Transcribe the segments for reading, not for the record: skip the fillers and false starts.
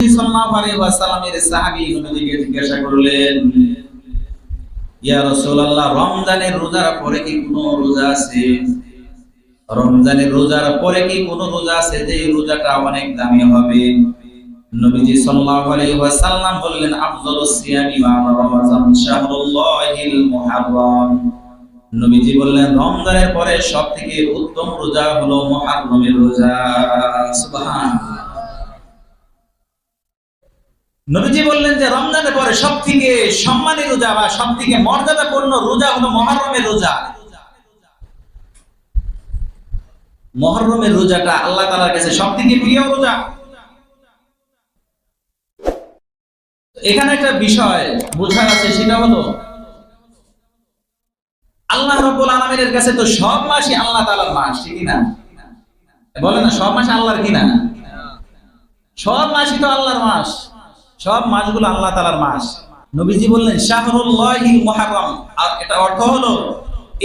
সাল্লাল্লাহু আলাইহি ওয়াসাল্লামের সাহাবী নবীকে জিজ্ঞাসা করলেন, ইয়া রাসূলুল্লাহ, রমজানের রোজার পরে কি কোনো রোজা আছে? রমজানের রোজার পরে কি কোনো রোজা আছে যে রোজাটা অনেক দামি হবে? নবীজি সাল্লাল্লাহু আলাইহি ওয়াসাল্লাম বললেন, আফযালুস সিয়ামি বা'দা রমাযান শাহরুল্লাহিল মুহাররম। নবীজি বললেন, রমজানের পরে সবথেকে উত্তম রোজা হলো মুহররমের রোজা। সুবহানাল্লাহ। নবীজি বললেন যে রমজানের পরে সবথেকে সম্মানী রোজা বা সবথেকে মর্যাদাপূর্ণ রোজা হলো মুহররমের রোজা। মুহররমের রোজাটা আল্লাহ তাআলার কাছে সবথেকে প্রিয় রোজা। এখানে একটা বিষয় বোঝার আছে, সেটা হলো আল্লাহ রাব্বুল আলামিনের কাছে তো সব মাসই আল্লাহ তাআলার মাস, ঠিক না? বলেন না, সব মাস আল্লাহর কিনা? সব মাসই তো আল্লাহর মাস, সব মাসগুলো আল্লাহ তাআলার মাস। নবীজি বললেন শাহরুল্লাহিল মুহাররম, আর এটা অর্থ হলো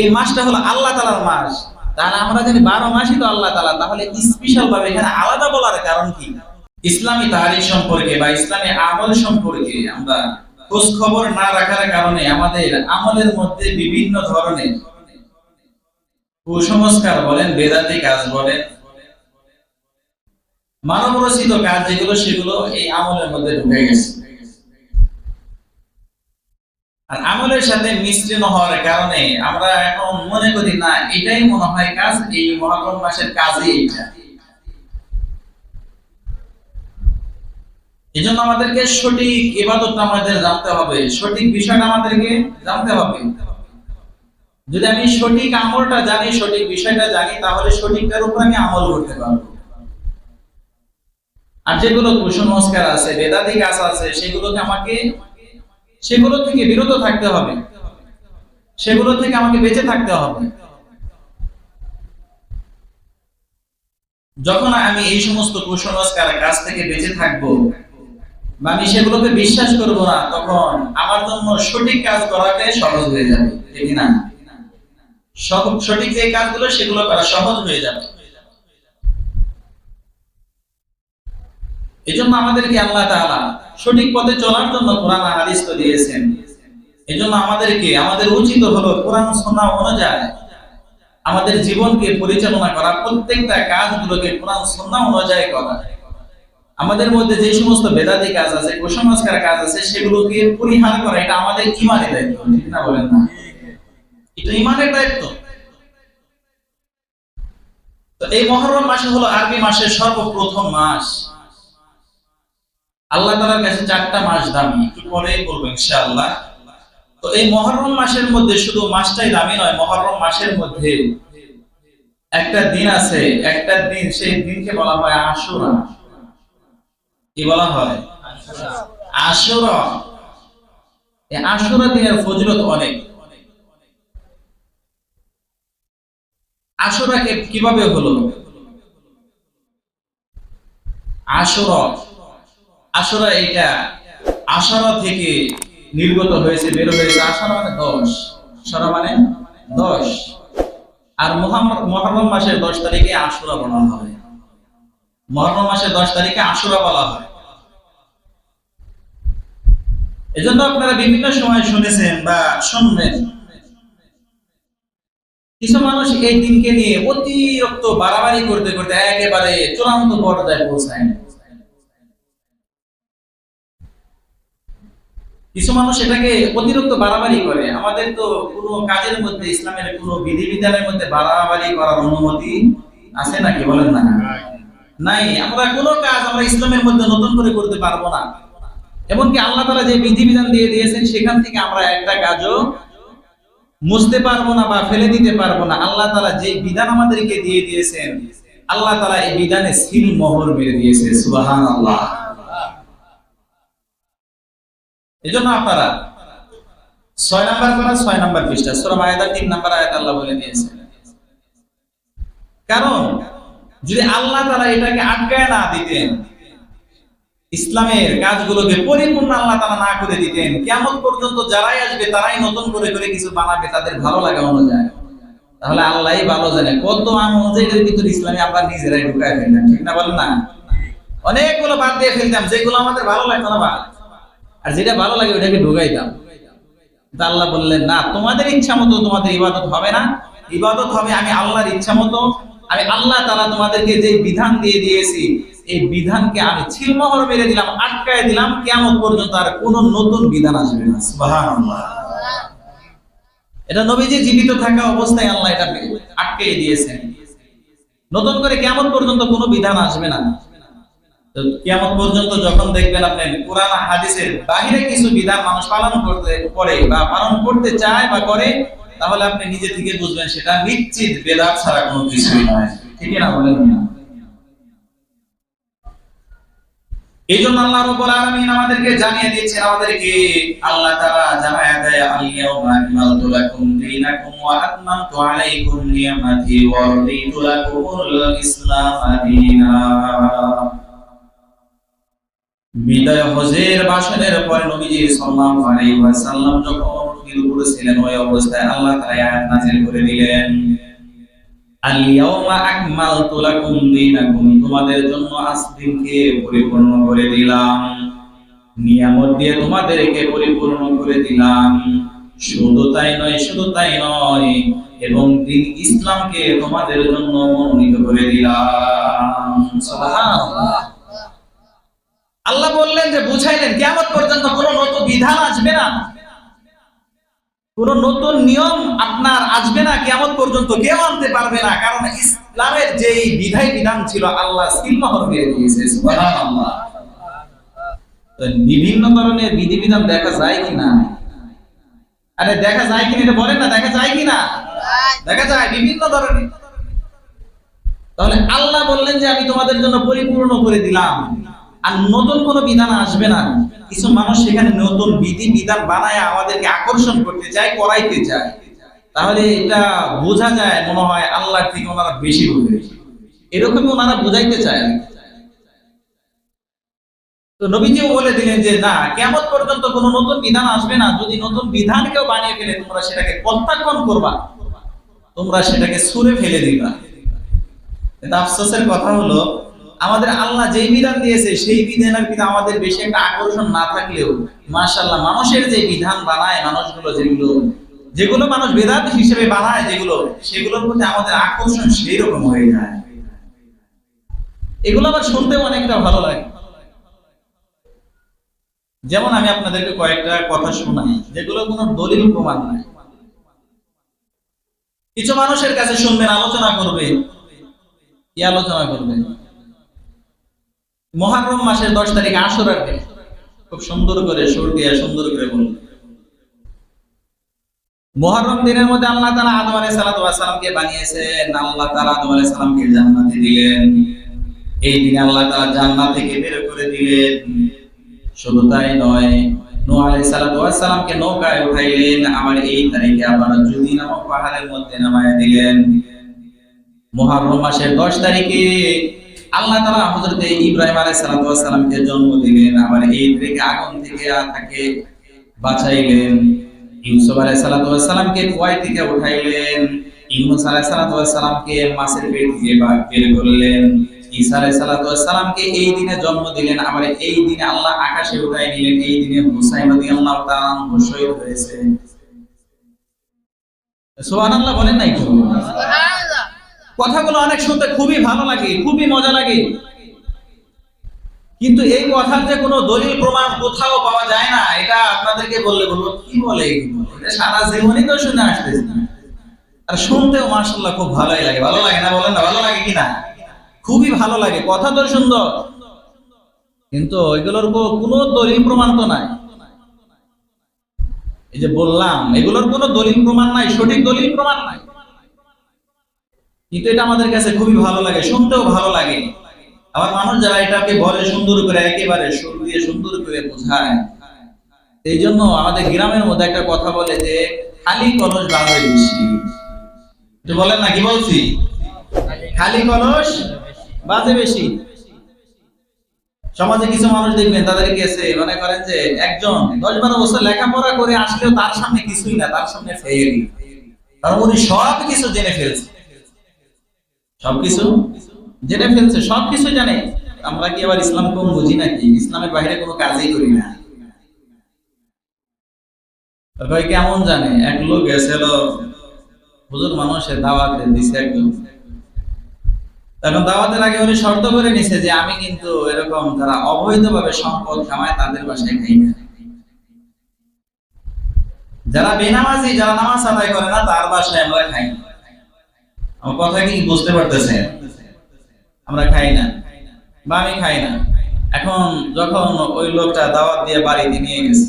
এই মাসটা হলো আল্লাহ তাআলার মাস। তাহলে আমরা জানি 12 মাসই তো আল্লাহ তাআলা, তাহলে স্পেশাল ভাবে এখানে আলাদা বলার কারণ কি? ইসলামী তারিখ সম্পর্কে বা ইসলামী আমল সম্পর্কে আমরা খোঁজ খবর না রাখার কারণে আমাদের আমলের মধ্যে বিভিন্ন ধরনের কুসংস্কার বলেন, বেদাতি কাজ বলেন, মানব রচিত কাজ যেগুলো, সেগুলো এই আমলের মধ্যে ঢুকে গেছে। আর আমলের সাথে মিশ্রণ হওয়ার কারণে আমরা এখন মনে করি না এটাই মনে হয় কাজ, এই মুহররম মাসের কাজই এটা। এজন্য আমাদেরকে সঠিক ইবাদতটা আমাদের জানতে হবে, সঠিক বিষয়টা আমাদেরকে জানতে হবে। যদি আমি সঠিক আমলটা জানি, সঠিক বিষয়টা জানি, তাহলে সঠিকটার উপর আমি আমল করতে পারবো। আর যেগুলো কুসংস্কার আছে, বেদাতি কাজ আছে, সেগুলো থেকে বিরত থাকতে হবে, সেগুলো থেকে আমাকে বেঁচে থাকতে হবে। যখন আমি এই সমস্ত কুসংস্কার কাজ থেকে বেঁচে থাকবো বা আমি সেগুলোকে বিশ্বাস করবো না, তখন আমার জন্য সঠিক কাজ করাটা সহজ হয়ে যাবে, ঠিক না? সঠিক যে কাজগুলো, সেগুলো করা সহজ হয়ে যাবে। এজন্য আমাদেরকে আল্লাহ তাআলা সঠিক পথে চলার জন্য কোরআন আর হাদিস তো দিয়েছেন। এজন্য আমাদের উচিত হলো কোরআন সুন্নাহ অনুযায়ী আমাদের জীবনকে পরিচালনা করা, প্রত্যেকটা কাজগুলোকে কোরআন সুন্নাহ অনুযায়ী করা। আমাদের মধ্যে যে সমস্ত বেদাতি কাজ আছে, কুসংস্কার কাজ আছে, সেগুলোকে পরিহার করা, এটা আমাদের ঈমানের দায়িত্ব, ঠিক না? বলেন না, এটা ঈমানের দায়িত্ব। তো এই মুহররম মাস হলো আরবি মাসের সর্বপ্রথম মাস। আল্লাহ তাআলার কাছে 4টা মাস দামি, একটু পরেই বলবো ইনশাআল্লাহ। তো এই মুহররম মাসের মধ্যে শুধু মাসটাই দামি নয়, মুহররম মাসের মধ্যে একটা দিন আছে, একটা দিন, সেই দিনকে বলা হয় আশুরা। কি বলা হয়? আশুরা। এই আশুরা দিনের ফজিলত অনেক। আশুরাকে কিভাবে হলো? আশুরা এটা আশারা থেকে নির্গত হয়েছে, বের হয়েছে। আশারা মানে 10, আশারা মানে 10। আর মুহররম মাসের 10 তারিখে আশুরা বলা হয়। মুহররম মাসের 10 তারিখে আশুরা বলা হয়। এজন্য আপনারা বিভিন্ন সময় শুনেছেন বা শুনবেন, কিছু মানুষ এই দিনকে নিয়ে অতিরিক্ত বাড়াবাড়ি করতে করতে একেবারে চূড়ান্ত পর্যায়ে পৌঁছায়। কিছু মানুষ এটাকে অতিরিক্ত বাড়াবাড়ি করে। আমাদের তো কোনো কাজের মধ্যে, ইসলামের কোনো বিধিবিধানের মধ্যে বাড়াবাড়ি করার অনুমতি আছে নাকি? বলেন না, নাই। আমরা কোনো কাজ আমরা ইসলামের মধ্যে নতুন করে করতে পারবো না। এমনকি আল্লাহ তাআলা যে বিধিবিধান দিয়ে দিয়েছেন, সেখান থেকে আমরা একটা কাজও মুছতে পারবো না বা ফেলে দিতে পারবো না। আল্লাহ তাআলা যে বিধান আমাদেরকে দিয়ে দিয়েছেন, আল্লাহ তাআলা এই বিধানে সিল মোহর মেরে দিয়েছে। সুবহানাল্লাহ। এজন্য আপনারা 6 নাম্বার পৃষ্ঠা সূরা মায়েদার 3 নাম্বার আয়াত আল্লাহ বলে দিয়েছেন। কারণ যদি আল্লাহ তাআলা এটাকে আটকায় না দিতেন, ইসলামের কাজগুলোকে পরিপূর্ণ আল্লাহ তাআলা না করে দিতেন, কিয়ামত পর্যন্ত যারাই আসবে তারাই নতুন করে করে কিছু বানাবে তাদের ভালো লাগা অনুযায়ী, তাহলে আল্লাহই ভালো জানে কত আমল যে এর ভিতর ইসলামে আমরা নিজেরাই ঢুকায় ফেললাম, ঠিক না? বলেন না, অনেকগুলো বাদ দিয়ে ফেলতাম, যেগুলো আমাদের ভালো লাগতো না বাদ, আর যেটা ভালো লাগে ওটাকে ঢুকাইতাম। আল্লাহ বললেন না, তোমাদের ইচ্ছা মতো তোমাদের ইবাদত হবে না, ইবাদত হবে আমি আল্লাহর ইচ্ছা মতো। আমি আল্লাহ তাআলা তোমাদেরকে যে বিধান দিয়ে দিয়েছি, এই বিধানকে আমি ছিলমোহর মেরে দিলাম, আটকায় দিলাম, কিয়ামত পর্যন্ত আর কোনো নতুন বিধান আসবে না। সুবহানাল্লাহ। এটা নবীজি জীবিত থাকা অবস্থায় আল্লাহ এটা আটকে দিয়েছেন। নতুন করে কিয়ামত পর্যন্ত কোনো বিধান আসবে না। তো কিয়ামত পর্যন্ত যখন দেখবেন আপনি কোরআন হাদিসের বাহিরে কিছু বিধান মানুষ পালন করে বা পালন করতে চায় বা করে, তাহলে আপনি নিজে থেকে বুঝবেন সেটা নিশ্চিত বেদাত ছাড়া কোনো কিছুই নয়। ঠিক না বলেন না? এই জন্য আল্লাহ রাব্বুল আলামিন আমাদেরকে জানিয়ে দিয়েছেন, আমাদেরকে আল্লাহ তাআলা জানায়া দেয়, আল-ইয়াওমা আকমালতু লাকুম দীনাকুম ওয়া আতমামতু আলাইকুম নি'মাতি ওয়া রাদিতু লাকুমুল ইসলাম দীনা। বিদায় হজের ভাষণের পর নবীজি সাল্লাল্লাহু আলাইহি ওয়াসাল্লাম যখন ফিল করেছিলেন, ওই অবস্থায় আল্লাহ তাআলা আয়াত নাযিল করে দিলেন, আল-ইয়াওমা আকমালতু লাকুম দীনাকুম, তোমাদের জন্য আজ দিনকে পরিপূর্ণ করে দিলাম, নিয়ামত দিয়ে তোমাদেরকে পরিপূর্ণ করে দিলাম। শুধু তাই নয়, এবং দিন ইসলামকে তোমাদের জন্য মনোনীত করে দিলাম। সুবহানাল্লাহ। আল্লাহ বললেন যে, বুঝাইলেন কিয়ামত পর্যন্ত কোনো নতুন বিধান আসবে না, কোন নতুন নিয়ম আপনার আসবে না, কিয়ামত পর্যন্ত কেউ আনতে পারবে না, কারণ ইসলামের যে বিধান ছিল আল্লাহ ছিলমোহর মেরে দিয়েছে। সুবহানাল্লাহ। তো বিভিন্ন ধরনের বিধিবিধান দেখা যায় কিনা? আরে দেখা যায় কিনা এটা বলেন না, দেখা যায় কিনা? দেখা যায় বিভিন্ন ধরনের। তাহলে আল্লাহ বললেন যে আমি তোমাদের জন্য পরিপূর্ণ করে দিলাম, আর নতুন কোনো বিধান আসবে না। কিছু মানুষ সেখানে নতুন বিধান বানায় আমাদেরকে আকর্ষণ করতে চায়, করাইতে চায়, তাহলে এটা বোঝা যায় মনে হয় আল্লাহ থেকে ওনারা বেশি বোঝে, এরকমই ওনারা বুঝাইতে চায়। তো নবীজিও বলে দিলেন যে না, কিয়ামত পর্যন্ত কোনো নতুন বিধান আসবে না। যদি নতুন বিধান কেউ বানিয়ে ফেলে, তোমরা সেটাকে প্রত্যাখ্যান করবা, তোমরা সেটাকে ছুঁড়ে ফেলে দিবা। কিন্তু আফসোসের কথা হলো, আমাদের আল্লাহ যেই বিধান দিয়েছে সেই বিধানের প্রতি আমাদের বেশি একটা আকর্ষণ না থাকলেও, মাশাআল্লাহ, মানুষের যে বিধান বানায় মানুষগুলো, যেগুলো মানুষ বেদাত হিসেবে বানায়, সেগুলোর প্রতি আমাদের আকর্ষণ সেই রকম হয়ে যায়। এগুলো আবার শুনতেও অনেকটা ভালো লাগে। যেমন আমি আপনাদেরকে কয়েকটা কথা শোনাই যেগুলো কোনো দলিল প্রমাণ নাই। কিছু মানুষের কাছে শুনবেন, আলোচনা করবে, কি আলোচনা করবে? মুহররম মাসের 10 তারিখ আশুরার দিন খুব সুন্দর করে সুর দিয়ে সুন্দর করে বলবে, মুহররম দিনের মধ্যে আল্লাহ তাআলা আদম আলাইহিস সালামকে বানিয়েছেন, আল্লাহ তাআলা আদম আলাইহিস সালামকে জান্নাতে দিলেন, এই দিনে আল্লাহ তাআলা জান্নাত থেকে বের করে দিলেন। শুধু তাই নয়, নূহ আলাইহিস সালামকে নৌকায় উঠাইলেন, আবার এই তারিখে আবার জুদি নামক পাহাড়ের মধ্যে নামায়া দিলেন। মুহররম মাসের 10 তারিখে আল্লাহ তাআলা হযরত ইব্রাহিম আলাইহিস সালামকে জন্ম দিলেন, আবার এই তারিখে আগুন থেকে তাকে বাঁচাইলেন। ইউসুফ আলাইহিস সালামকে কুয়ায় থেকে উঠাইলেন, ইউনূস আলাইহিস সালামকে মাছের পেট থেকে বের করলেন, ঈসা আলাইহিস সালামকে এই দিনে জন্ম দিলেন, আবার এই দিনে আল্লাহ আকাশে উঠাই নিলেন। এই দিনে হুসাইন রাদিয়াল্লাহু তাআলা শহীদ হয়েছে। সুবহানাল্লাহ বলেন নাই? সুবহানাল্লাহ। কথাগুলো অনেক শুনতে খুবই ভালো লাগে, খুবই মজা লাগে, কিন্তু এই কথার যে কোনো দলিল প্রমাণ কোথাও পাওয়া যায় না। এটা আপনাদেরকে বললে বলবো কি বলে, এটা সারা জীবনই তো শুনে আসতেছি, আর শুনতেও মাশাআল্লাহ খুব ভালোই লাগে। ভালো লাগে না? বলেন না, ভালো লাগে কিনা? খুবই ভালো লাগে, কথা তো সুন্দর, কিন্তু এগুলোর কোনো দলিল প্রমাণ তো নাই। এই যে বললাম, এগুলোর কোনো দলিল প্রমাণ নাই, সঠিক দলিল প্রমাণ নাই, কিন্তু এটা আমাদের কাছে খুবই ভালো লাগে, শুনতেও ভালো লাগে। আবার মানুষ যারা এটাকে বলে সুন্দর করে, একেবারে সুর দিয়ে সুন্দর করে বোঝায়। এই জন্য আমাদের গ্রামের মধ্যে একটা কথা বলে যে খালি কলস বাজে বেশি। বলেন না, কি বলছি? খালি কলস বাজে বেশি। সমাজে কিছু মানুষ দেখবেন, তাদের কাছে মনে করেন যে একজন 10-12 বছর লেখাপড়া করে আসলেও তার সামনে কিছুই না, তার সামনে ফেল, কারণ উনি সবকিছু জেনে ফেলছে, সবকিছু জেনে ফেলছে, সবকিছু জানে। আমরা কি আবার ইসলাম কম বুঝি নাকি? ইসলামের বাইরে কোনো কাজই করি না। ভাই কেমন জানে, এক লোক গেছিল হুজুর মানুষের দাওয়াতে দিছে একদম। তখন দাওয়াতের আগে উনি শর্ত করে নিছে যে আমি কিন্তু এরকম যারা অবৈধভাবে সম্পদ কামায় তাদের বাসায় খাই না, যারা বেনামাজি, যারা নামাজ আদায় করে না তার বাসায় আমরা খাই না। আমার কথা কি বুঝতে পারতেছেন? আমরা খাই না বা আমি খাই না। এখন যখন ওই লোকটা দাওয়াত দিয়ে বাড়িতে নিয়ে গেছে,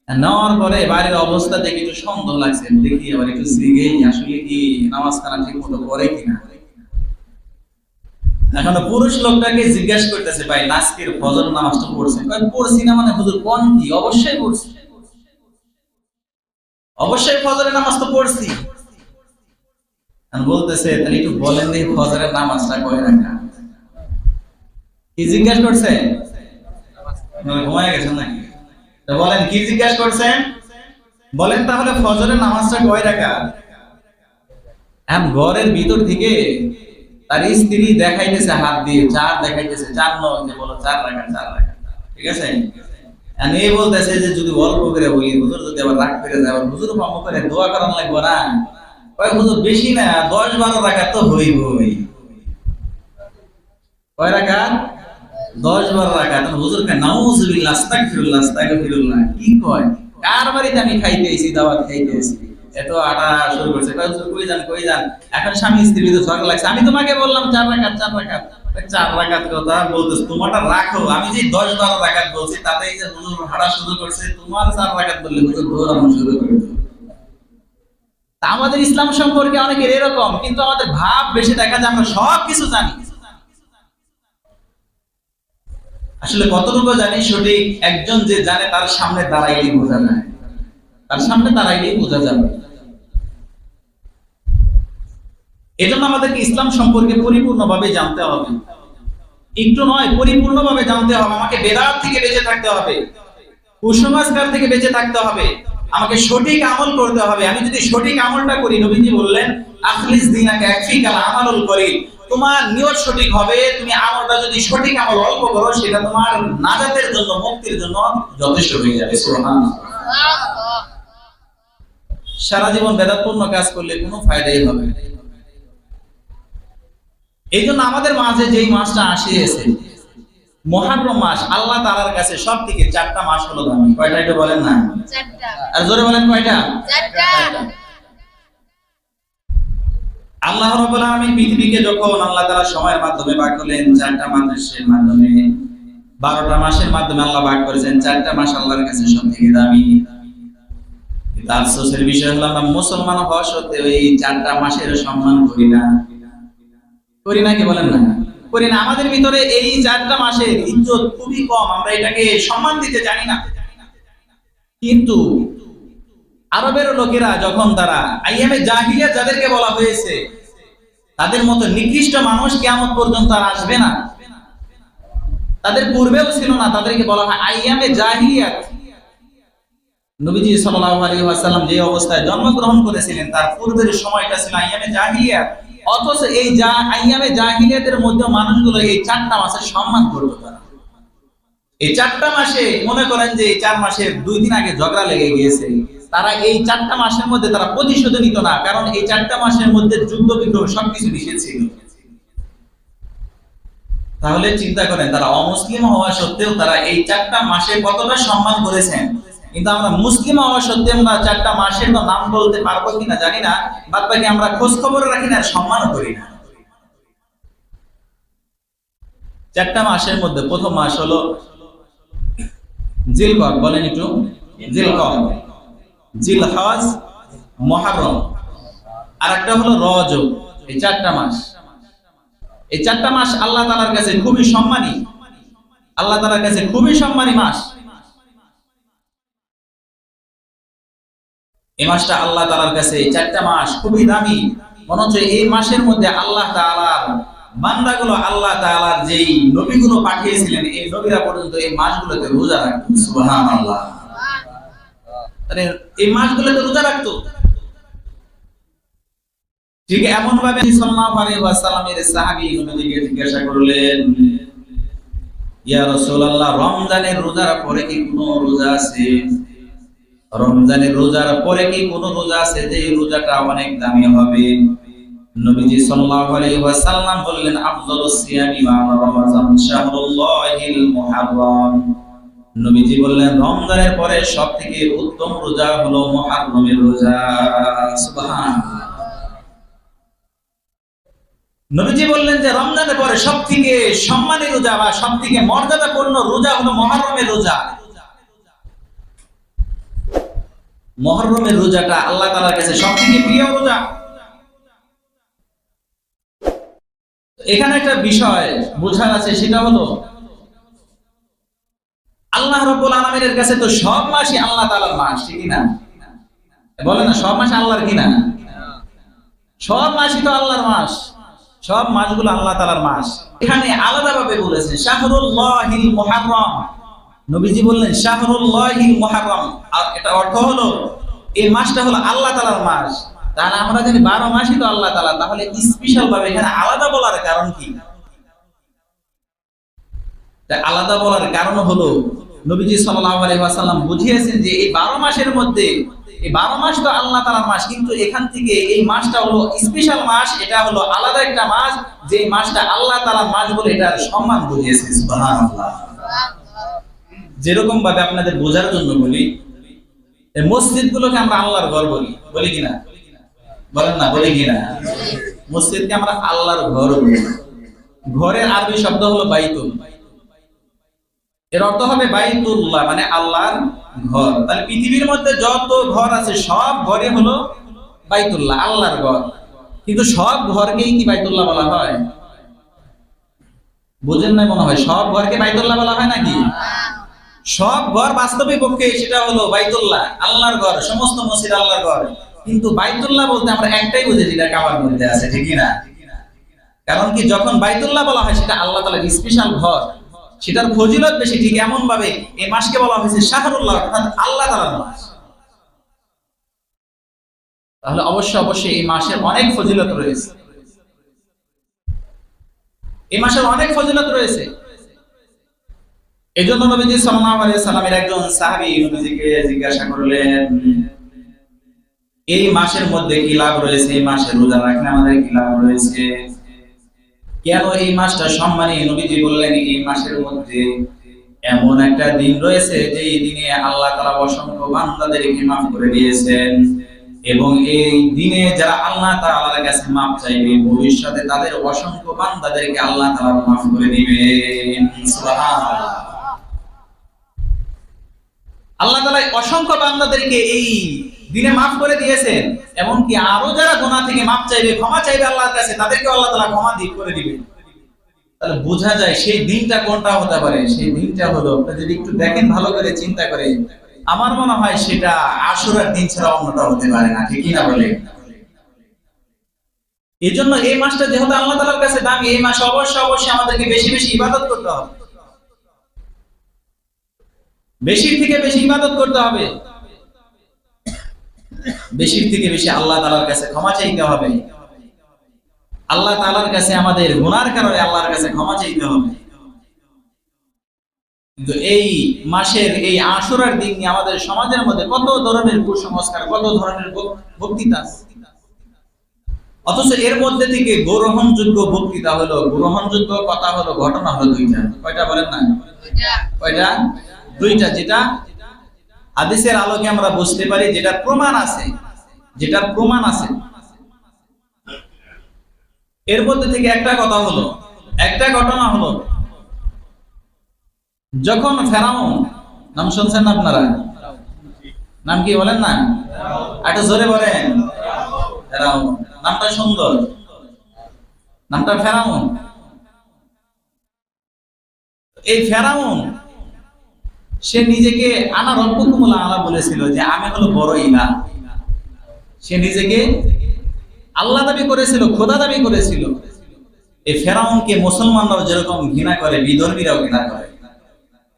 নেওয়ার পরে বাড়ির অবস্থা দেখে একটু সন্দেহ লাগছে, দেখি আবার একটু জিজ্ঞেস আসলে কি নামাজ কানা ঠিক মতো পড়ে কিনা। এখন পুরুষ লোকটাকে জিজ্ঞাসা করতেছে, ভাই নাজকের ফজর নামাজটা পড়ছেন? পড়ছি না মানে হুজুর কোন কি? অবশ্যই পড়ছি, অবশ্যই ফজরের নামাজ তো পড়ছি। বলতেছে তাহলে একটু বলেন দেখি ফজরের নামাজটা কয় রাকাত? কি জিজ্ঞাসা করছে? ঘুমায় গেছেন নাকি? বলেন কি জিজ্ঞাসা করছেন? বলেন তাহলে ফজরের নামাজটা কয় রাকাত? ঘরের ভিতর থেকে তার স্ত্রী দেখাইতেছে হাত দিয়ে, 4 দেখাইতেছে, 4 নয়, বলো 4 রাকাত, 4 রাকাত, ঠিক আছে? এই বলতেছে যে যদি অল্প করে বলি হুজুর যদি আবার রাগ করে যায়, আবার হুজুর পাম করে দোয়া করার লাগবে না। কয় হুজুর বেশি না, 10-12 রাকাত তো হইবই। কয় রাকাত? 10-12 রাকাত। হুজুর কে নাউজুবিল্লাহ, আস্তাগফিরুল্লাহ, আস্তাগফিরুল্লাহ কি কয়? কার বাড়িতে আমি খাইতে আইছি, দাওয়াত খাইতে আইছি, এত আটা শুরু করছে। কয় হুজুর কই যান, কই যান? এখন স্বামী স্ত্রী তো ঝগড়া লাগছে। আমি তোমাকে বললাম 4 রাকাত, 4 রাকাত, 4 রাকাত কথা বলতেছ, তোমারটা রাখো। আমি যে 10-12 রাকাত বলছি তাতে এই যে হুজুর হাঁটা শুরু করছে, তোমার 4 রাকাত বললে হুজুর দৌড়ানো শুরু করে দিল। তা আমাদের ইসলাম সম্পর্কে অনেকের এরকম, কিন্তু আমাদের ভাব বেশি দেখা যায় আমরা সব কিছু জানি। আসলে কতটুকু জানি সঠিক একজন যে জানে তার সামনে দাঁড়াইলেই বোঝা যায়, তার সামনে দাঁড়াইলেই বোঝা যাবে। এজন্য আমাদেরকে ইসলাম সম্পর্কে পরিপূর্ণভাবে জানতে হবে, একটু নয় পরিপূর্ণভাবে জানতে হবে। আমাকে বেদাত থেকে বেঁচে থাকতে হবে, কুসংস্কার থেকে বেঁচে থাকতে হবে, আমাকে সঠিক আমল করতে হবে। আমি যদি সঠিক আমলটা করি, নবীজি বললেন আখলিস দীনাকা ইয়াকফিকাল আমালুল কলিল, তোমার নিয়ত সঠিক হবে। তুমি আমলটা যদি সঠিক আমল অল্প করো, সেটা তোমার নাজাতের জন্য, মুক্তির জন্য যথেষ্ট হয়ে যাবে। সুবহানাল্লাহ। সারা জীবন বেদাতপূর্ণ কাজ করলে কোনো ফায়দাই হবে না। এই জন্য আমাদের মাঝে যেই মাসটা আসিয়েছে মুহররম মাস, আল্লাহ তাআলার কাছে সবথেকে 4টা মাস হলো দামি। কয়টা একটু বলেন না? 4টা। আর জোরে বলেন কয়টা? 4টা। আল্লাহ রাব্বুল আলামিন পৃথিবীকে যখন আল্লাহ তাআলা সময়ের মাধ্যমে ভাগ করলেন, 4টা মাসের মাধ্যমে, 12টা মাসের মাধ্যমে আল্লাহ ভাগ করেছেন। 4টা মাস আল্লাহর কাছে সবথেকে দামি। কিন্তু আফসোসের বিষয় হলো আমরা মুসলমান হওয়া সত্ত্বেও এই 4টা মাসের সম্মান করি না। করি না কি বলেন না? করি না। আমাদের ভিতরে এই 4টা মাসের ইজ্জত খুবই কম, আমরা এটাকে সম্মান দিতে জানি না। কিন্তু আরবের লোকেরা যখন তারা আইয়ামে জাহিলিয়া যাদেরকে বলা হয়েছে, তাদের মতো নিকৃষ্ট মানুষ কিয়ামত পর্যন্ত আর আসবে না, তাদের পূর্বেও ছিল না। তাদেরকে বলা হয় আইয়ামে জাহিলিয়াত। নবীজি সাল্লাল্লাহু আলাইহি ওয়াসাল্লাম যে অবস্থায় জন্মগ্রহণ করেছিলেন তার পূর্বের সময়টা ছিল আইয়ামে জাহিলিয়াত। অথচ এই আইয়ামে জাহিলিয়াতের মধ্যে মানুষগুলো এই 4টা মাসের সম্মান করতো। তারা এই 4টা মাসে মনে করেন যে এই 4 মাসের 2 দিন আগে ঝগড়া লেগে গিয়েছে, তারা এই 4টা মাসের মধ্যে তারা প্রতিশোধ নিত না, কারণ এই 4টা মাসের মধ্যে যুদ্ধ বিগ্রহ সবকিছু মিশেছিল। তাহলে চিন্তা করেন, তারা অমুসলিম হওয়া সত্ত্বেও তারা এই 4টা মাসে কতটা সম্মান করেছেন। কিন্তু আমরা মুসলিম হওয়া সত্ত্বেও আমরা 4টা মাসের তো নাম বলতে পারবো কিনা জানি না, বাদ বাকি আমরা খোঁজ খবর রাখি না, সম্মানও করি না। 4টা মাসের মধ্যে প্রথম মাস হলো জিলকদ, বলেন একটু। জিলকদ, জিলহজ, মুহররম, আর একটা হলো রজব। এই 4টা মাস, এই 4টা মাস আল্লাহ তাআলার কাছে খুবই সম্মানী, আল্লাহ তাআলার কাছে খুবই সম্মানী মাস। এই মাসটা আল্লাহ তাআলার কাছে, এই 4টা মাস খুবই দামি। মনে হচ্ছে এই মাসের মধ্যে আল্লাহ তাআলার বান্দাগুলো, আল্লাহ তাআলার যেই নবীগুলো পাঠিয়েছিলেন, এই নবীরা পর্যন্ত এই মাসগুলোতে রোজা রাখতো। সুবহানাল্লাহ। তাহলে এই মাসগুলোতে রোজা রাখতো। ঠিক এমন ভাবে সাল্লাল্লাহু আলাইহি ওয়াসাল্লামের সাহাবী নবীকে জিজ্ঞাসা করলেন, ইয়া রাসূলুল্লাহ, রমজানের রোজার পরে কি কোনো রোজা আছে? রমজানের রোজার পরে কি কোনো রোজা আছে যে রোজাটা অনেক দামি হবে? নবীজি সাল্লাল্লাহু আলাইহি ওয়াসাল্লাম বললেন, আফযালুস সিয়ামি বা'দা রমাযান শাহরুল্লাহিল মুহাররম। নবীজি বললেন, রমজানের পরে সবথেকে উত্তম রোজা হলো মুহররমের রোজা। সুবহানাল্লাহ। নবীজি বললেন যে রমজানের পরে সবথেকে সম্মানী রোজা বা সবথেকে মর্যাদাপূর্ণ রোজা হলো মুহররমের রোজা। মুহররমের রোজাটা আল্লাহ তাআলার কাছে সবথেকে প্রিয় রোজা। এখানে একটা বিষয় বোঝার আছে, সেটা হলো আল্লাহ রাব্বুল আলামিনের কাছে তো সব মাসই আল্লাহ তাআলার মাস, ঠিক না? বলেন না, সব মাস আল্লাহর কিনা? সব মাসই তো আল্লাহর মাস, সব মাসগুলো আল্লাহ তাআলার মাস। এখানে আলাদাভাবে বলেছে শাহরুল্লাহিল মুহাররম। নবীজি বললেন শাহরুল্লাহিল মুহাররম, আর এটা অর্থ হলো এই মাসটা হলো আল্লাহ তাআলার মাস। তাহলে আমরা জানি 12 মাসই তো আল্লাহ তাআলা, তাহলে স্পেশাল ভাবে এখানে আলাদা বলার কারণ কি? আলাদা বলার কারণ হলো নবীজি সাল্লাল্লাহু আলাইহি ওয়াসাল্লাম বুঝিয়েছেন যে এই 12 মাসের মধ্যে এই 12 মাস তো আল্লাহ তাআলার মাস, কিন্তু এখান থেকে এই মাসটা হলো স্পেশাল মাস, এটা হলো আলাদা একটা মাস, যে মাসটা আল্লাহ তাআলার মাস বলে এটার সম্মান বুঝিয়েছে। সুবহানাল্লাহ। যেরকম ভাবে আপনাদের বোঝার জন্য বলি, এই মসজিদগুলোকে আমরা আল্লাহর ঘর বলি, বলি কিনা? বলেন না, বলি কিনা? মসজিদকে আমরা আল্লাহর ঘর বলি। ঘরের আরবি শব্দ হলো বাইতুল, এর অর্থ হবে বাইতুল্লাহ, মানে আল্লাহর ঘর। তাহলে পৃথিবীর মধ্যে যত ঘর আছে সব ঘরে হলো বাইতুল্লাহ, আল্লাহর ঘর। কিন্তু সব ঘরকেই কি বাইতুল্লাহ বলা হয়? বুঝেন না মনে হয়? সব ঘরকে বাইতুল্লাহ বলা হয় নাকি? সব ঘর বাস্তবিক পক্ষে সেটা হলো বাইতুল্লাহ, আল্লাহর ঘর। সমস্ত মসজিদ আল্লাহর ঘর, কিন্তু বাইতুল্লাহ বলতে আমরা একটাই বুঝি, যেটা কাবার মধ্যে আছে, ঠিক না? কারণ কি, যখন বাইতুল্লাহ বলা হয় সেটা আল্লাহ তাআলার স্পেশাল ঘর, সেটার ফজিলত বেশি। ঠিক এমন ভাবে এই মাসকে বলা হয়েছে শাহরুল্লাহ, অর্থাৎ আল্লাহ তাআলার মাস। তাহলে অবশ্যই এই মাসের অনেক ফজিলত রয়েছে, এই মাসের অনেক ফজিলত রয়েছে। এজন্য নবীজি সাল্লাল্লাহু আলাইহি ওয়াসাল্লামের একজন সাহাবী নবীজিকে জিজ্ঞাসা করলেন, এই মাসের মধ্যে কি লাভ রয়েছে? এই মাসে রোজা রাখলে আমাদের কি লাভ রয়েছে? কেন এই মাসটা সম্মানী? নবীজি বললেন, এই মাসের মধ্যে এমন একটা দিন রয়েছে যে এই দিনে আল্লাহ তাআলা অসংখ্য বান্দাদেরকে মাফ করে দিয়েছেন, এবং এই দিনে যারা আল্লাহ তাআলার কাছে মাফ চাইবে ভবিষ্যতে তাদের অসংখ্য বান্দাদেরকে আল্লাহ তাআলা মাফ করে দিবেন। সুবহানাল্লাহ। আল্লাহ তাআলা অসংখ্য বান্দাদেরকে এই দিনে মাফ করে দিয়েছেন, এমনকি আরো যারা গুনাহ থেকে মাফ চাইবে, ক্ষমা চাইবে আল্লাহর কাছে, তাদেরকে আল্লাহ তাআলা ক্ষমা করে দিবেন। তাহলে বোঝা যায় সেই দিনটা কোনটা হতে পারে। সেই দিনটা হলো, আপনি যদি একটু দেখেন ভালো করে চিন্তা করে, আমার মনে হয় সেটা আশুরার দিন ছাড়া অন্যটা হতে পারে না, ঠিক না বলে? এই জন্য এই মাসটা যেহেতু আল্লাহ তাআলার কাছে দামি, এই মাসে অবশ্যই আমাদেরকে বেশি বেশি ইবাদত করতে হবে, বেশির থেকে বেশি ইবাদত করতে হবে, বেশির থেকে বেশি আল্লাহ তাআলার কাছে ক্ষমা চাইতে হবে, আল্লাহ তাআলার কাছে আমাদের গুনার কারণে আল্লাহর কাছে ক্ষমা চাইতে হবে। কিন্তু এই মাসের এই আশুরার দিন নিয়ে আমাদের সমাজের মধ্যে কত ধরনের কুসংস্কার, কত ধরনের বক্তৃতা, অথচ এর মধ্যে থেকে গ্রহণযোগ্য বক্তৃতা হলো, গ্রহণযোগ্য কথা হলো, ঘটনা হলো দুইটা। কয়টা বলেন না? কয়টা? দুইটা। যেটা হাদিসের আলোকে আমরা বুঝতে পারি, যেটা প্রমাণ আছে, যেটা প্রমাণ আছে। এর মধ্যে থেকে একটা কথা হলো, একটা ঘটনা হলো, যখন ফেরাউন, নাম শুনছেন না আপনারা? নাম কি বলেন না? একটু জোরে বলেন। ফেরাউন নামটা সুন্দর, নামটা ফেরাউন। এই ফেরাউন সে নিজেকে আনা রব্বুকুমুল আলা বলেছিল, যে আমি হলো বড় ইলাহ। সে নিজেকে আল্লাহ দাবি করেছিল, খোদা দাবি করেছিল। এই ফেরাউনকে মুসলমানরাও যেরকম ঘৃণা করে, বিধর্মীরাও ঘৃণা করে।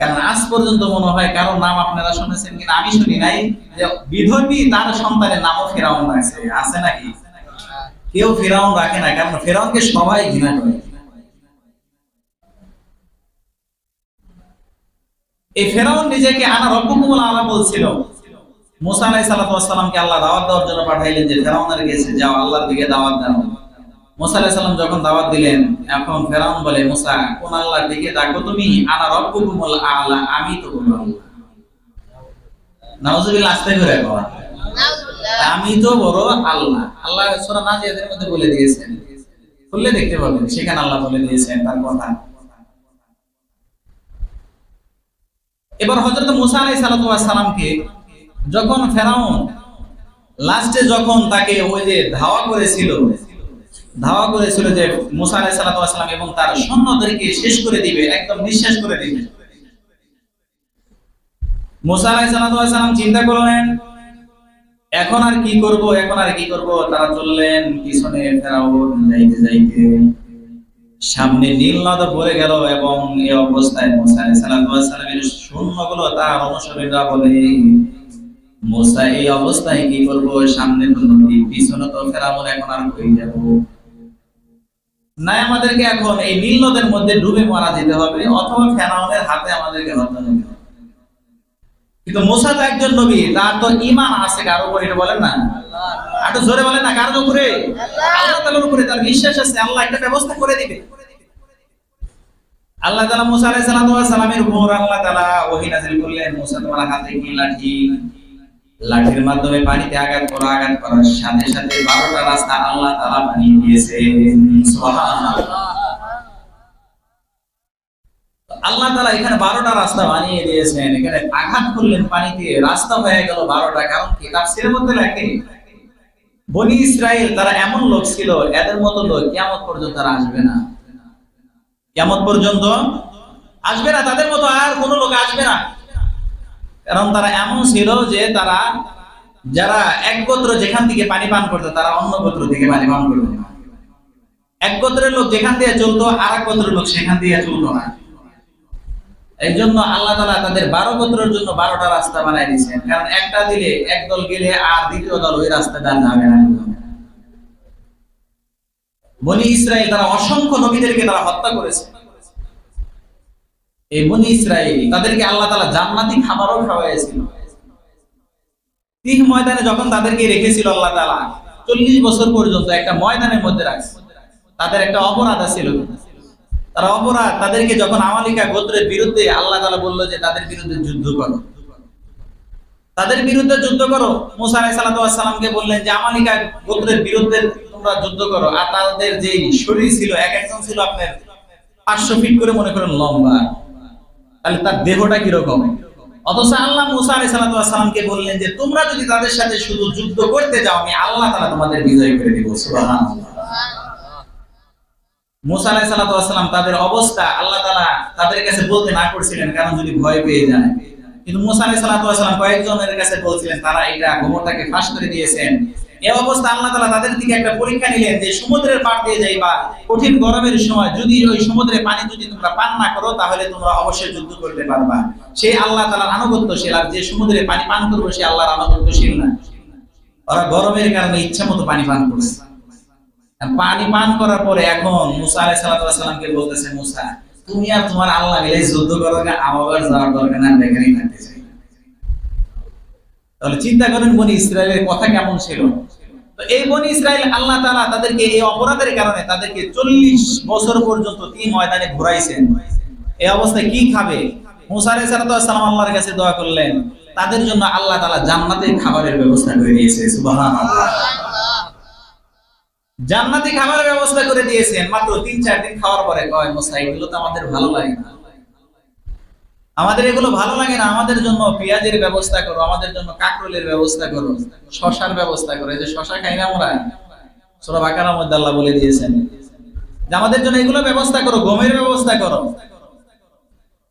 কারণ আজ পর্যন্ত মনে হয় কারো নাম আপনারা শুনেছেন কিনা, আমি শুনি নাই, যে বিধর্মী তার সন্তানের নামও ফেরাউন আছে। আছে নাকি? কেউ ফেরাউন রাখে না, কারণ ফেরাউনকে সবাই ঘৃণা করে। এই ফেরাউন নিজেকে আনা রব্বুকুমুল আলা বলছিল। মুসা আলাইহিস সালাতু ওয়াস সালামকে আল্লাহ দাওয়াত দেওয়ার জন্য পাঠাইলেন যে ফেরাউনের কাছে যাও, আল্লাহর দিকে দাওয়াত দাও। মুসা আলাইহিস সালাম যখন দাওয়াত দিলেন, এখন ফেরাউন বলে, মুসা কোন আল্লাহর দিকে ডাকো তুমি? আনা রব্বুকুমুল আলা, আমি তো বড় আল্লাহ। নাউজুবিল্লাহ, আস্তে করে বলো, আমি তো বড় আল্লাহ। আল্লাহ সূরা নাজিয়াতের মধ্যে বলে দিয়েছেন, খুললে দেখতে পাবেন, সেখানে আল্লাহ বলে দিয়েছেন তার কথা। এবার হযরত মুসা আলাইহিস সালাতু ওয়াস সালামকে যখন ফেরাউন লাস্টে যখন তাকে ওই যে ধাওয়া করেছিল যে মুসা আলাইহিস সালাতু ওয়াস সালাম এবং তার সৈন্যদেরকে শেষ করে দিবে, একদম নিঃশেষ করে দিবে, মুসা আলাইহিস সালাতু ওয়াস সালাম চিন্তা করলেন এখন আর কি করব। তারা চললেন পিছনে, ফেরাউন যাইতে সামনে নীল নদ পড়ে গেল এবং এই অবস্থায় মুসা আলাইহিস সালামের সৈন্যগুলো তার অনুসারীরা বলে, মুসা এই অবস্থায় কি করব? সামনে তো নদী, পিছনে তো ফেরাউন, এখন আর কই যাব? না, আমাদেরকে এখন এই নীল নদের মধ্যে ডুবে মারা যেতে হবে, অথবা ফেরাউনের হাতে আমাদেরকে হত্যা করতে হবে। কিন্তু মুসা তো একজন নবী, তার তো ঈমান আছে কার উপর, এটা বলেন না, একটু জোরে বলেন না, কার উপরে? আল্লাহ তাআলার উপরে তার বিশ্বাস আছে, আল্লাহ একটা ব্যবস্থা করে দিবে। আল্লাহ তাআলা মুসা আলাইহিস সালামের উপর আল্লাহ তাআলা ওহী নাযিল করলেন, মুসা তোমার হাতে কি লাঠি? লাঠির মাধ্যমে পানিতে আঘাত করার সাথে সাথে 12টা রাস্তা আল্লাহ তাআলা বানিয়ে দিয়েছেন। সুবহানাল্লাহ। আল্লাহ তাআলা এখানে 12টা রাস্তা বানিয়ে দিয়েছেন। এখানে আঘাত করলেন পানিতে, রাস্তা হয়ে গেল 12টা। কারণ কি? তাফসীরের মধ্যে লেখে বনি ইসরাইল তারা এমন লোক ছিল, এদের মতো লোক কিয়ামত পর্যন্ত তারা আসবে না। কিয়ামত পর্যন্ত আসবে না, তাদের মতো আর কোনো লোক আসবে না। কারণ তারা এমন ছিল যে তারা যারা এক গোত্র যেখান থেকে পানি পান করতো, তারা অন্য গোত্র থেকে পানি পান করতো না। এক গোত্রের লোক যেখান দিয়ে চলতো, আর এক গোত্রের লোক সেখান দিয়ে চলতো না। এই জন্য আল্লাহ তাআলা তাদের 12 গোত্রের জন্য 12টা রাস্তা বানাই দিয়েছেন। কারণ একটা দিলে একদল গেলে আর দ্বিতীয় দল ওই রাস্তা দিয়ে যাবে না। বনি ইসরাইল তারা অসংখ্য নবীদেরকে তারা হত্যা করেছে। এই বনি ইসরাইল তাদেরকে আল্লাহ তাআলা জান্নাতি খাবারও খাওয়াইছিল। তিহ ময়দানে যখন তাদেরকে রেখেছিল আল্লাহ তাআলা 40 বছর পর্যন্ত একটা ময়দানের মধ্যে রাখছে, তাদের একটা অপরাধ ছিল। তাদেরকে যখন আমালিকা গোত্রের বিরুদ্ধে আল্লাহ তাআলা বলল যে তাদের বিরুদ্ধে যুদ্ধ করো, মুসা আলাইহিস সালামকে বললেন যে আমালিকা গোত্রের বিরুদ্ধে তোমরা যুদ্ধ করো। আর তাদের যে শরীর ছিল, এক একজন ছিল আপনার 500 ফিট করে মনে করেন লম্বা, তাহলে তার দেহটা কিরকম। অথচ আল্লাহ মুসা আলাইহিস সালামকে বললেন যে তোমরা যদি তাদের সাথে শুধু যুদ্ধ করতে যাও, আমি আল্লাহ তাআলা তোমাদের বিজয় করে দেব। সুবহানাল্লাহ। মুসা আলাইহিস সালাম তাদের অবস্থা আল্লাহ তাআলা তাদের কাছে বলতে না করছিলেন, কারণ যদি ভয় পেয়ে যায়। কিন্তু মুসা আলাইহিস সালাম কয়েকজনের কাছে বলছিলেন, তারা এটা গোমরটাকে ফাঁস করে দিয়েছেন। এই অবস্থা আল্লাহ তাআলা তাদের দিকে একটা পরীক্ষা নিলেন যে সমুদ্রের পার দিয়ে যাইবা, কঠিন গরমের সময় যদি ওই সমুদ্রের পানি যদি তোমরা পান না করো, তাহলে তোমরা অবশ্যই যুদ্ধ করতে পারবা। সেই আল্লাহ তাআলার আনুগত্যশীল, আর যে সমুদ্রের পানি পান করবে সে আল্লাহর আনুগত্যশীল না। ওরা গরমের কারণে ইচ্ছা মতো পানি পান করছে। পানি পান করার পরে এখন মুসা আলাইহিস সালামকে বলতেছে, মুসা তুমি আর তোমার আল্লাহ মিলে যুদ্ধ করো না, আমার যাওয়ার দরকার না, এখানেই থাকতে চাই। তাহলে চিন্তা করেন বনি ইসরাইলের কথা কেমন ছিল। তো এই বনি ইসরাইল আল্লাহ তাআলা তাদেরকে এই অপরাধের কারণে তাদেরকে 40 বছর পর্যন্ত তিন ময়দানে ঘুরাইছেন। এই অবস্থায় কি খাবে? মুসা আলাইহিস সালাম আল্লাহর কাছে দোয়া করলেন, তাদের জন্য আল্লাহ তাআলা জান্নাতে খাবারের ব্যবস্থা করে দিয়েছে। সুবহানাল্লাহ। জান্নাতি খাবারের ব্যবস্থা করে দিয়েছেন। মাত্র 3-4 দিন খাওয়ার পরে কয়, মুসা এগুলো তো আমাদের ভালো লাগে না, আমাদের জন্য পেঁয়াজের ব্যবস্থা করো, আমাদের জন্য কাকরোলের ব্যবস্থা করো, শশার ব্যবস্থা করো। এই যে শশা খাই না আমরা, সূরা বাকারার মধ্যে আল্লাহ বলে দিয়েছেন যে আমাদের জন্য এগুলো ব্যবস্থা করো, গমের ব্যবস্থা করো।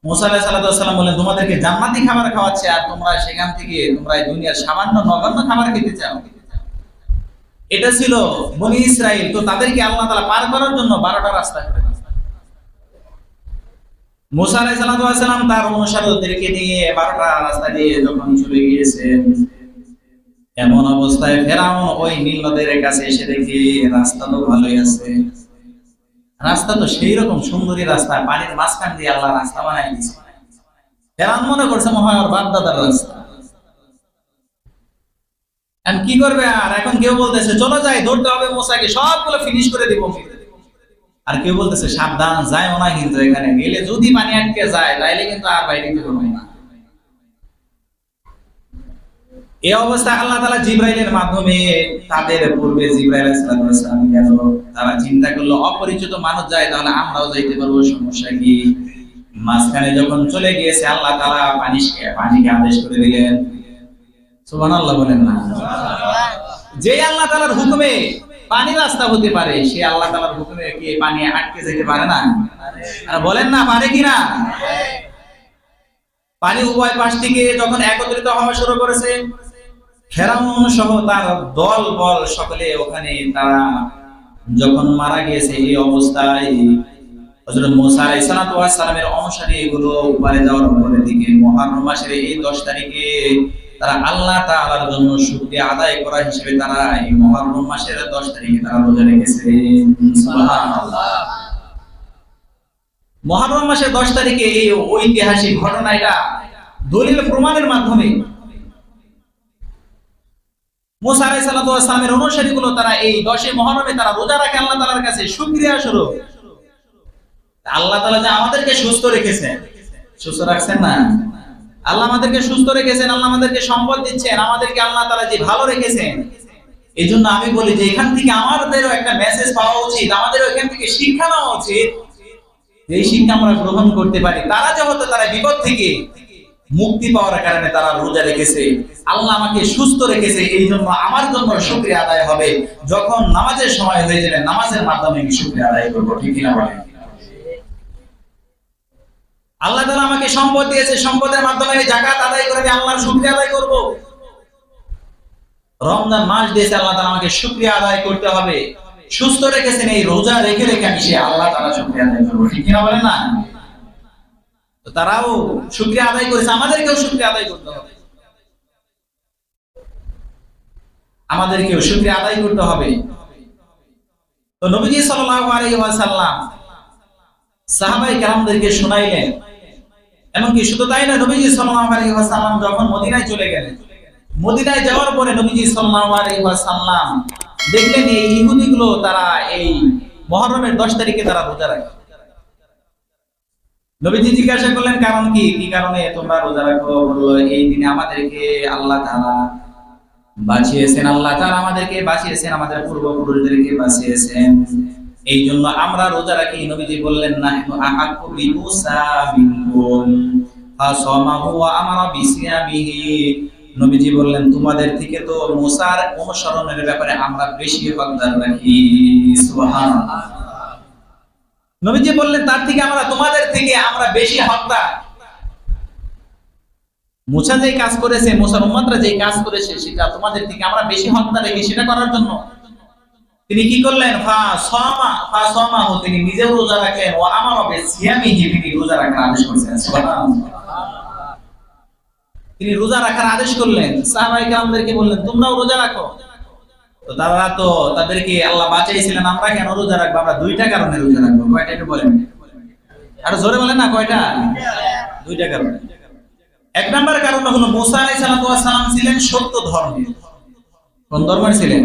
মুসা আলাইহিস সালাম বলেন, তোমাদেরকে জান্নাতি খাবার খাওয়াচ্ছে, আর তোমরা সেখান থেকে তোমরা এই দুনিয়ার সামান্য নগণ্য খাবার খেতে চাও। এটা ছিল বনি ইসরাইল। তো তাদেরকে আল্লাহ তাআলা পার করার জন্য 12টা রাস্তা করে দিয়েছেন। মুসা আলাইহিস সালাম তার অনুসারীদেরকে নিয়ে 12টা রাস্তা দিয়ে যখন চলে গিয়েছেন, এমন অবস্থায় ফেরাউন ওই নীল নদের কাছে এসে দেখে রাস্তা তো ভালোই আছে, রাস্তা তো সেই রকম সুন্দরী রাস্তা, পানির মাঝখান দিয়ে আল্লাহ রাস্তা বানাই দিয়েছে। ফেরাউন মনে করছে মনে হয় ওর বাপ দাদার রাস্তা। এখন কি করবে? আর এখন কেউ বলতেছে চলো যাই, ধরতে হবে মুসাকে, সবগুলো ফিনিশ করে দিব। আর কেউ বলতেছে সাবধান, যাইও না, কিন্তু এখানে গেলে যদি পানি আটকে যায় তাইলে কিন্তু আর বাইরে যেতে পারবে না। এই অবস্থায় আল্লাহ তাআলা জিবরাইলের মাধ্যমে, তাদের পূর্বে জিবরাইল আলাইহিস সালাম গেল, তারা চিন্তা করলো অপরিচিত মানুষ যায় তাহলে আমরাও যাইতে পারবো, সমস্যা কি? মাঝখানে যখন চলে গিয়েছে আল্লাহ তাআলা পানিকে আদেশ করে দিলেন। সুবহানাল্লাহ বলেন না? যে আল্লাহ তাআলার হুকুমে পানি রাস্তা হতে পারে, সে আল্লাহ তাআলার হুকুমে কি পানি আটকে যেতে পারে না? আর বলেন না, পারে কিনা? পানি উভয় পাশ থেকে যখন একত্রিত হওয়া শুরু করেছে, ফেরাউন সহ তার দল বল সকলে ওখানে, তারা যখন মারা গিয়েছে এই অবস্থায় হযরত মুসা আলাইহিস সালামের অনুসারী এগুলো উপরে যাওয়ার পরের দিকে মুহররম মাসের এই 10 তারিখে তারা আল্লাহ তাআলার জন্য শুকরিয়া আদায় করা হিসেবে তারা এই মুহররম মাসের 10 তারিখে তারা রোজা রেখেছে। সুবহানাল্লাহ। মুহররম মাসের 10 তারিখে এই ঐতিহাসিক ঘটনা, এটা দলিল প্রমাণের মাধ্যমে মুসা আলাইহিস সালামের অনুসারীগুলো তারা এই 10 মুহররমে তারা রোজা রাখে আল্লাহ তাআলার কাছে শুকরিয়া স্বরূপ। আল্লাহ তাআলা যে আমাদেরকে সুস্থ রেখেছেন, সুস্থ রাখছেন না? আল্লাহ আমাদেরকে সুস্থ রেখেছেন, আল্লাহ আমাদেরকে সম্পদ দিচ্ছেন, আমাদেরকে আল্লাহ তাআলা যে ভালো রেখেছেন। এই জন্য আমি বলি যে এখান থেকে আমাদেরও একটা মেসেজ পাওয়া উচিত, আমাদেরও এখান থেকে শিক্ষা নেওয়া উচিত। এই শিক্ষা আমরা গ্রহণ করতে পারি। তারা যেহেতু তারা বিপদ থেকে মুক্তি পাওয়ার কারণে তারা রোজা রেখেছে, আল্লাহ আমাকে সুস্থ রেখেছে, এই জন্য আমার জন্য শুকরিয়া আদায় হবে। যখন নামাজের সময় হয়ে যাবে, নামাজের মাধ্যমে আমি শুকরিয়া আদায় করব। ঠিক কিনা বলেন? আল্লাহ তাআলা আমাকে সম্পদ দিয়েছে, সম্পদের মাধ্যমে আমি যাকাত আদায় করে আমি আল্লাহর শুকরিয়া আদায় করব। রমজান মাস দিয়েছে আল্লাহ তাআলা, আমাকে শুকরিয়া আদায় করতে হবে। সুস্থ রেখেছেন, এই রোজা রেখে রেখে আমি সে আল্লাহ তাআলা শুকরিয়া আদায় করব। ঠিক কিনা বলেন না? তো তারাও শুকরিয়া আদায় করেছে, আমাদেরকেও শুকরিয়া আদায় করতে হবে। আমাদেরকেও শুকরিয়া আদায় করতে হবে। তো নবীজি সাল্লাল্লাহু আলাইহি ওয়াসাল্লাম সাহাবায়ে কেরামদেরকে শুনাইলেন। এমনকি শুধু তাই না, নবীজি সাল্লাল্লাহু আলাইহি ওয়াসাল্লাম যখন মদিনায় চলে গেলেন, মদিনায় যাওয়ার পরে নবীজি সাল্লাল্লাহু আলাইহি ওয়াসাল্লাম দেখলেন এই ইহুদিগুলো তারা এই মুহররমের 10 তারিখে তারা রোজা রাখে। নবীজি জিজ্ঞাসা করলেন কারণ কি, কি কারণে তোমরা রোজা রাখো? বলল এই দিনে আমাদেরকে আল্লাহ তাআলা বাঁচিয়েছেন, আল্লাহ তাআলা আমাদেরকে বাঁচিয়েছেন, আমাদের পূর্বপুরুষদেরকে বাঁচিয়েছেন, এই জন্য আমরা রোজা রাখি। নবীজি বললেন নাহনু আহাক্কু বিমুসা মিনকুম ফাসামাহু ওয়া আমারা বিসিয়ামিহি। নবীজি বললেন তোমাদের থেকে তো মুসার অনুসরণের ব্যাপারে আমরা বেশি হকদার রাখি। সুবহানাল্লাহ। নবীজি বললেন তার থেকে তোমাদের থেকে আমরা বেশি হকদার। মুসা যে কাজ করেছে, মুসার উম্মতরা যে কাজ করেছে, সেটা তোমাদের থেকে আমরা বেশি হকদার রাখি। সেটা করার জন্য তিনি কি করলেন? ফাসামাহু, তিনি নিজেও রোজা রাখলেন, ওয়া আমারা বিসিয়ামিহি, তিনি রোজা রাখার আদেশ করেছেন। সুবহানাল্লাহ। তিনি রোজা রাখার আদেশ করলেন। সাহাবায়ে কেরামদেরকে বললেন তোমরাও রোজা রাখো। তো তারা তো তাদেরকে আল্লাহ বাঁচাইছিলেন, আমরা কেন রোজা রাখবো? আমরা দুইটা কারণে রোজা রাখবো। কয়টা একটু বলেন? আর জোরে বলেন না, কয়টা? দুইটা কারণে। এক নম্বর কারণ হলো মুসা আলাইহিস সালাম ছিলেন সত্য ধর্মের। কোন ধর্মের ছিলেন?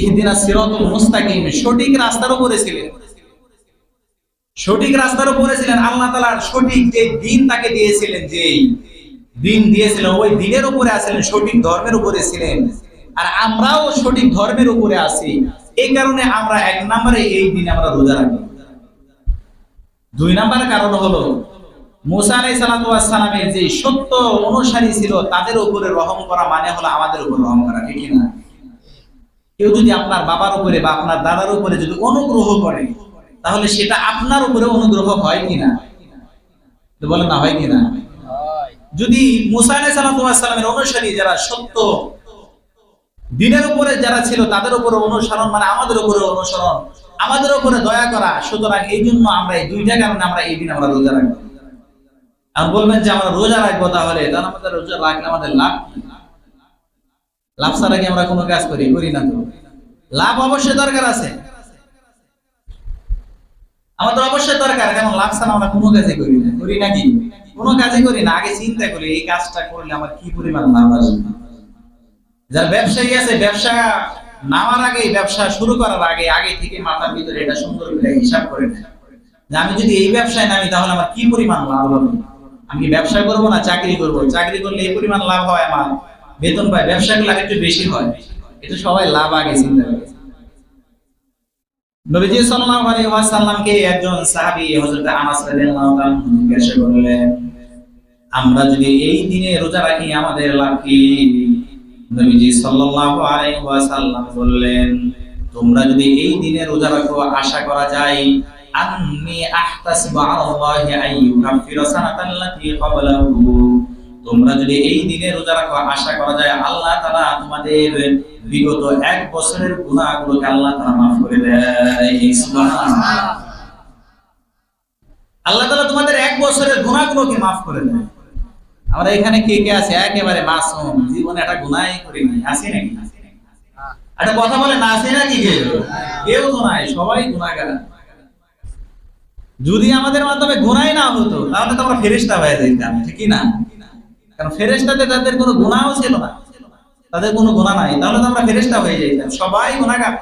ইহদিনাস সিরাতুল মুস্তাকিম, সঠিক রাস্তার উপরে ছিলেন। সঠিক রাস্তার উপরে ছিলেন। আল্লাহ তাআলার সঠিক যে দ্বীন তাকে দিয়েছিলেন, যেই দ্বীন দিয়েছিলেন ওই দ্বীনের উপরে আছেন, সঠিক ধর্মের উপরে ছিলেন। আর আমরাও সঠিক ধর্মের উপরে আছি, এই কারণে আমরা এক নম্বরে এই দিনে আমরা রোজা রাখি। দুই নম্বর কারণ হলো মুসা আলাইহিস সালামের যে সত্য অনুসারী ছিল তাদের উপরে রহম করা, মানে হলো আমাদের উপর রহম করা। ঠিক না? কেউ যদি আপনার বাবার উপরে বা আপনার দাদার উপরে যদি অনুগ্রহ করে, তাহলে সেটা আপনার উপরে অনুগ্রহ হয় কিনা? বলেন না, হয় কিনা? যদি মুসা আলাইহিস সালামের অনুসারী যারা সত্য দ্বীনের উপরে যারা ছিল তাদের উপরে অনুসরণ, মানে আমাদের উপরে অনুসরণ, আমাদের উপরে দয়া করা। সুতরাং এই জন্য আমরা এই দুইটা কারণে আমরা এই দিন আমরা রোজা রাখবো। আর বলবেন যে আমরা রোজা রাখবো, তাহলে আমাদের রোজা রাখলে আমাদের লাভ কি? লাভ ছাড়া কি আমরা কোনো কাজ করি না? তো লাভ অবশ্যই দরকার আছে, আমাদের অবশ্যই দরকার। কেন লাভ ছাড়া আমরা কোনো কাজই করি নাকি? কোনো কাজই করি না, আগে চিন্তা করি এই কাজটা করলে আমার কি পরিমাণ লাভ আসবে। যার ব্যবসায়ী আছে, ব্যবসা নামার আগে, ব্যবসা শুরু করার আগে আগে থেকে মাথার ভিতরে এটা সুন্দর করে হিসাব করে নেয় যে আমি যদি এই ব্যবসায় নামি তাহলে আমার কি পরিমাণ লাভ হবে। আমি ব্যবসা করবো না চাকরি করব, চাকরি করলে এই পরিমাণ লাভ হয়, আমার বেতন পায়, ব্যবসা করলে একটু বেশি হয়, এটা সবাই লাভ আগে চিন্তা করে। নবীজি সাল্লাল্লাহু আলাইহি ওয়াসাল্লামকে একজন সাহাবী হযরত আনাস রাদিয়াল্লাহু তাআলা জিজ্ঞাসা করলেন, আমরা যদি এই দিনে রোজা রাখি আমাদের লাভ কি? নবীজি সাল্লাল্লাহু আলাইহি ওয়াসাল্লাম বললেন, তোমরা যদি এই দিনে রোজা রাখো আশা করা যায় আন্নী আহতাসিবু আলাল্লাহি আইয়ুকাফিরা সানাতাল্লাতী ক্বাবলাহু, তোমরা যদি এই দিনে রোজা রাখো আশা করা যায় আল্লাহ তাআলা তোমাদের বিগত এক বছরের গুনাহগুলোকে আল্লাহ তাআলা মাফ করে দেয়। সুবহানাল্লাহ। আল্লাহ তাআলা তোমাদের এক বছরের গুনাহগুলোকে মাফ করে দেয়। আমরা এখানে কে কে আছে একেবারে মাসুম, জীবনে একটা গুনাহই করিনি, আছে নাকি? একটা কথা বলে না, আছে নাকি? কেউ তো নাই, সবাই গুনাহগার। যদি আমাদের মাধ্যমে গুনাহই না হতো তাহলে তো আমরা ফেরেশতা হয়ে যেতাম, ঠিক কি না? কারণ ফেরেশতাদের তাদের কোনো গুনাহও ছিল না, তাদের কোনো গুনাহ নাই, তাহলে তো আমরা ফেরেশতা হয়ে যেতাম, সবাই গুনাহগার।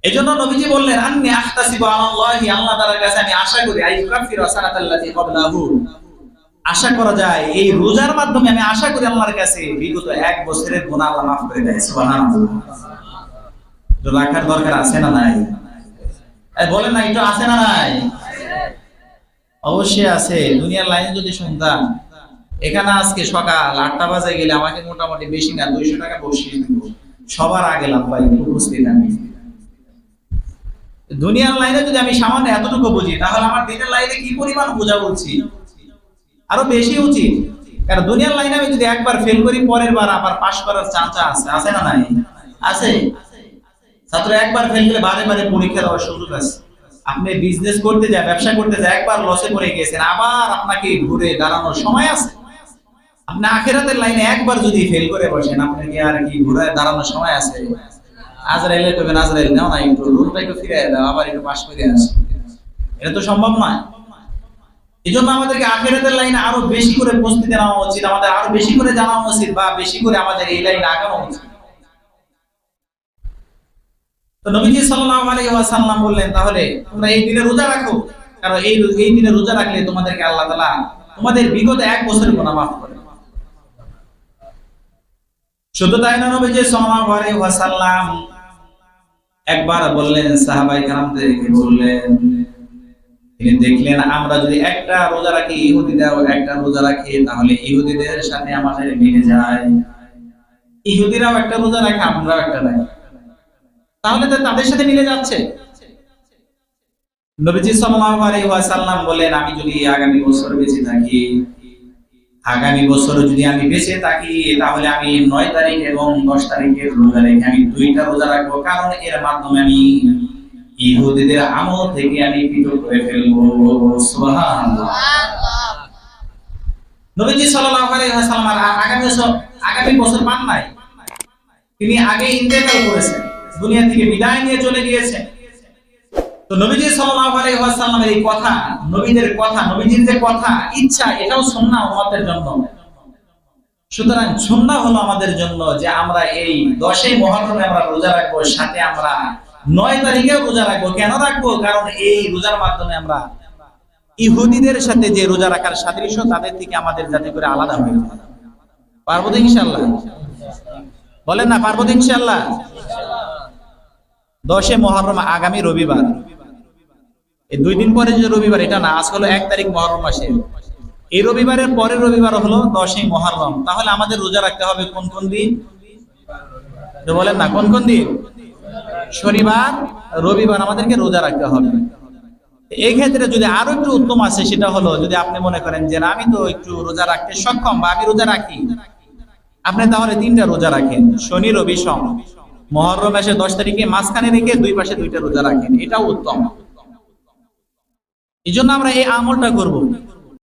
এজন্য নবীজি বললেন আন্নী আহতাসিবু আলাল্লাহি, আল্লাহ তাআলার কাছে আমি আশা করি আইয়ুকাফিরা সানাতাল্লাতী ক্বাবলাহু, আশা করা যায় এই রোজার মাধ্যমে আমি আশা করি আল্লাহর কাছে বিগত এক বছরের গুনাহ আল্লাহ মাফ করে দেয়। সুবহানাল্লাহ। তো রাখার দরকার আছে না নাই? বলেন না, একটু আছে না নাই? অবশ্যই আছে। দুনিয়ার লাইনে যদি শুনতাম, এখানে আজকে সকাল 8টা বাজে গেলে আমাকে মোটামুটি বেশি না 200 টাকা বসিয়ে দিব, সবার আগে লাভবাই উপস্থিত আমি। দুনিয়ার লাইনে যদি আমি সামান্য এতটুকু বুঝি, তাহলে আমার দিনের লাইনে কি পরিমাণ বোঝা বলছি, আরো বেশি উচিত। কারণ দুনিয়ার লাইনে আমি যদি একবার ফেল করি, পরের বার আবার পাস করার চান্স আছে, আছে না নাই? আছে। ছাত্র একবার ফেল করলে বারে বারে পরীক্ষা দেওয়ার সুযোগ আছে। আপনি বিজনেস করতে যায়, ব্যবসা করতে যায়, একবার লসে পড়ে গেছেন, আবার আপনাকে ঘুরে দাঁড়ানোর সময় আছে। আপনি আখিরাতের লাইনে একবার যদি ফেল করে বসেন, আপনাকে আর কি ঘুরে দাঁড়ানোর সময় আছে? আজরাইলে কইবেন আজরাইল নাও না, একটু রুলটা একটু ফিরে দাও, আবার একটু পাস করে আসো, এটা তো সম্ভব নয়। এজন্য আমাদেরকে আখিরাতের লাইনে আরো বেশি করে প্রস্তুতি নেওয়া উচিত, আমাদের আরো বেশি করে জানা উচিত, বা বেশি করে আমাদের এই লাইনে আগানো উচিত। তো নবীজি সাল্লাল্লাহু আলাইহি ওয়াসাল্লাম বললেন, তাহলে তোমরা এই দিনে রোজা রাখো, কারণ এই দিনে রোজা রাখলে তোমাদেরকে আল্লাহ তাআলা তোমাদের বিগত এক বছরের গুনাহ মাফ করে। শুধু তাই না, নবীজি সাল্লাল্লাহু আলাইহি ওয়াসাল্লাম একবার বললেন, সাহাবায়ে কেরামদেরকে বললেন, তিনি দেখলেন আমরা যদি একটা রোজা রাখি, ইহুদিরাও একটা রোজা রাখে, তাহলে ইহুদিদের সাথে আমাদের মিলে যায়। ইহুদিরাও একটা রোজা রাখে, আমরাও একটা রাখি, তাহলে তো তাদের সাথে মিলে যাচ্ছে। নবীজি সাল্লাল্লাহু আলাইহি ওয়াসাল্লাম বলেন, আমি যদি আগামী বছর বেঁচে থাকি, তাহলে আমি 9 তারিখ এবং 10 তারিখের রোজা রেখে আমি 2টা রোজা রাখবো, কারণ এর মাধ্যমে আমি ইহুদিদের আমল থেকে আমি পৃথক করে ফেলবো। সুবহানাল্লাহ। নবীজি সাল্লাল্লাহু আলাইহি ওয়াসাল্লাম আগামী বছর পান নাই, তিনি আগে ইন্তেকাল করেছেন, দুনিয়া থেকে বিদায় নিয়ে চলে গিয়েছেন। তো নবীজি সাল্লাল্লাহু আলাইহি ওয়াসাল্লামের এই কথা, নবীদের কথা, নবীজির যে কথা, ইচ্ছা, এটাও সুন্নাহ উম্মতের জন্য। সুতরাং সুন্নাহ হলো আমাদের জন্য যে আমরা এই 10 মুহররমে আমরা রোজা রাখবো, সাথে আমরা 9 তারিখেও রোজা রাখবো। কেন রাখবো? কারণ এই রোজার মাধ্যমে আমরা ইহুদিদের সাথে যে রোজা রাখার সাদৃশ্য, তাদের থেকে আমাদের যাতে করে আলাদা হয়ে যায়। পারবো তো ইনশাআল্লাহ? বলেন না, পারবো তো ইনশাআল্লাহ? 10 মুহররম আগামী রবিবার, এই 2 দিন পরে যে রবিবার, এটা না, আজ হলো 1 তারিখ মুহররম মাসের, এই রবিবারের পরের রবিবার হলো 10 মুহররম। তাহলে আমাদের রোজা রাখতে হবে কোন কোন দিন? বলেন না, কোন কোন দিন? শনিবার, রবিবার আমাদেরকে রোজা রাখতে হবে। এই ক্ষেত্রে যদি আরো একটু উত্তম আছে, সেটা হলো যদি আপনি মনে করেন যে আমি তো একটু রোজা রাখতে সক্ষম, বা আমি রোজা রাখি, আপনি তাহলে 3টা রোজা রাখেন, শনি রবি সোম। মুহররম মাসে 10 তারিখে মাঝখানে রেখে 2 পাশে 2টা রোজা রাখেন, এটাও উত্তম। এই জন্য আমরা এই আমলটা করব।